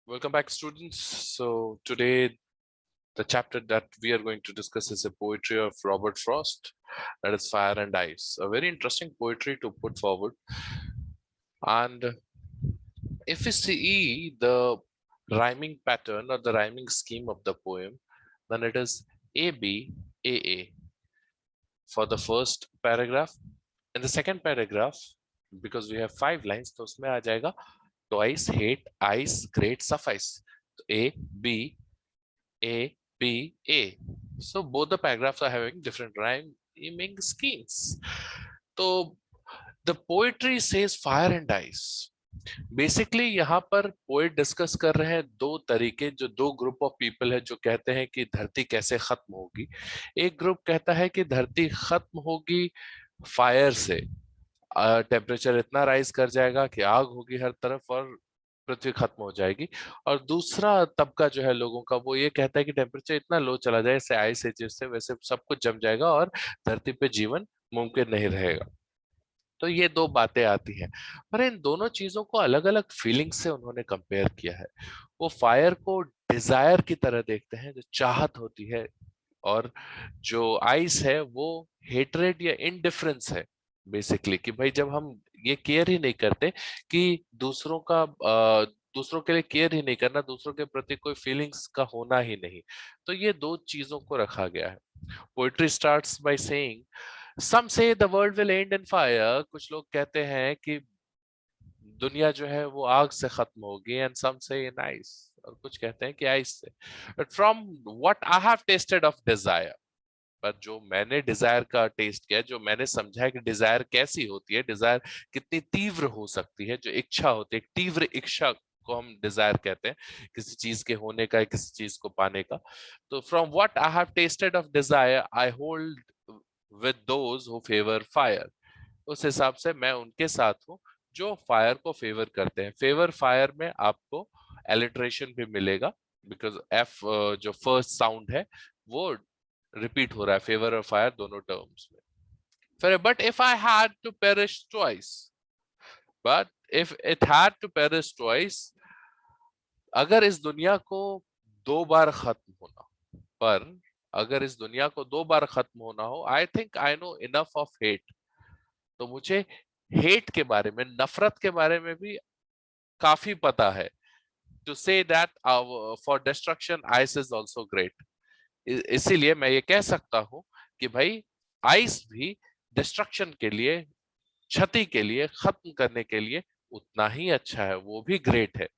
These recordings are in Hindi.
Welcome back, students. So today the chapter that we are going to discuss is a poetry of Robert Frost, that is Fire and Ice. A very interesting poetry to put forward. And if we see the rhyming pattern or the rhyming scheme of the poem, then it is A B A A for the first paragraph. In the second paragraph, because we have 5 lines, तो उसमें आ जाएगा twice, hate, ice, great, suffice. A B A, B, A. So both the paragraphs are having different rhyming schemes. So the poetry says fire and ice. Basically यहाँ पर पोएट डिस्कस कर रहे हैं दो तरीके, जो दो ग्रुप ऑफ पीपल है जो कहते हैं कि धरती कैसे खत्म होगी। एक ग्रुप कहता है कि धरती खत्म होगी फायर से, टेम्परेचर इतना राइज कर जाएगा कि आग होगी हर तरफ और पृथ्वी खत्म हो जाएगी। और दूसरा तबका जो है लोगों का, वो ये कहता है कि टेम्परेचर इतना लो चला जाए, जैसे आइस एजेस से वैसे सब कुछ जम जाएगा और धरती पे जीवन मुमकिन नहीं रहेगा। तो ये दो बातें आती हैं, पर इन दोनों चीजों को अलग अलग फीलिंग से उन्होंने कंपेयर किया है। वो फायर को डिजायर की तरह देखते हैं, जो चाहत होती है, और जो आइस है वो हेटरेड या इनडिफरेंस है। बेसिकली कि भाई जब हम ये केयर ही नहीं करते कि दूसरों के लिए केयर ही नहीं करना, दूसरों के प्रति कोई फीलिंग्स का होना ही नहीं, तो ये दो चीजों को रखा गया है। Poetry starts by saying some say the world will end in fire. कुछ लोग कहते हैं कि दुनिया जो है वो आग से खत्म होगी, एंड सम से इन आइस, और कुछ कहते हैं कि आइस से। But from what I have tested of desire, पर जो मैंने डिजायर का टेस्ट किया, जो मैंने समझा है कि डिजायर कैसी होती है, डिजायर कितनी तीव्र हो सकती है, जो इच्छा होती है, एक तीव्र इच्छा को हम डिजायर कहते हैं, किसी चीज के होने का, किसी चीज को पाने का। तो from what I have tested of desire I hold with those who favour fire. उस हिसाब से मैं उनके साथ हूँ जो फायर को फेवर करते हैं। फेवर फायर में आपको एलिट्रेशन भी मिलेगा, बिकॉज एफ जो फर्स्ट साउंड है वो रिपीट हो रहा है, फेवर और फायर दोनों टर्म्स में। फिर but if I had to perish twice, but if it had to perish twice, अगर इस दुनिया को दो बार खत्म होना, पर अगर इस दुनिया को दो बार खत्म होना हो, I think I know enough of hate. तो मुझे हेट के बारे में, नफरत के बारे में भी काफी पता है, to say that for destruction ice is also great. इसीलिए मैं ये कह सकता हूं कि भाई आइस भी डिस्ट्रक्शन के लिए, क्षति के लिए, खत्म करने के लिए उतना ही अच्छा है, वो भी ग्रेट है।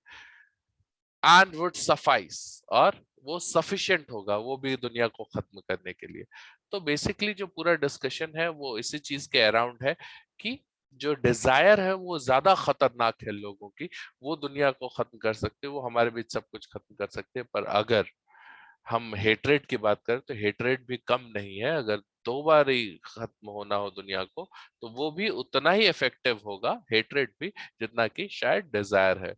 एंड वुड सफाइस, और वो सफिशिएंट होगा, वो भी दुनिया को खत्म करने के लिए। तो बेसिकली जो पूरा डिस्कशन है वो इसी चीज के अराउंड है कि जो डिजायर है वो ज्यादा खतरनाक है लोगों की। वो दुनिया को खत्म कर सकते, वो हमारे बीच सब कुछ खत्म कर सकते हैं, पर अगर हम हेट्रेड की बात करें तो हेट्रेड भी कम नहीं है। अगर दो बार ही खत्म होना हो दुनिया को, तो वो भी उतना ही इफेक्टिव होगा, हेट्रेड भी, जितना कि शायद डिजायर है।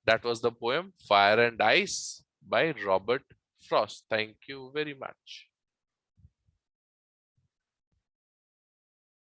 That was the poem fire and ice by Robert Frost. Thank you very much.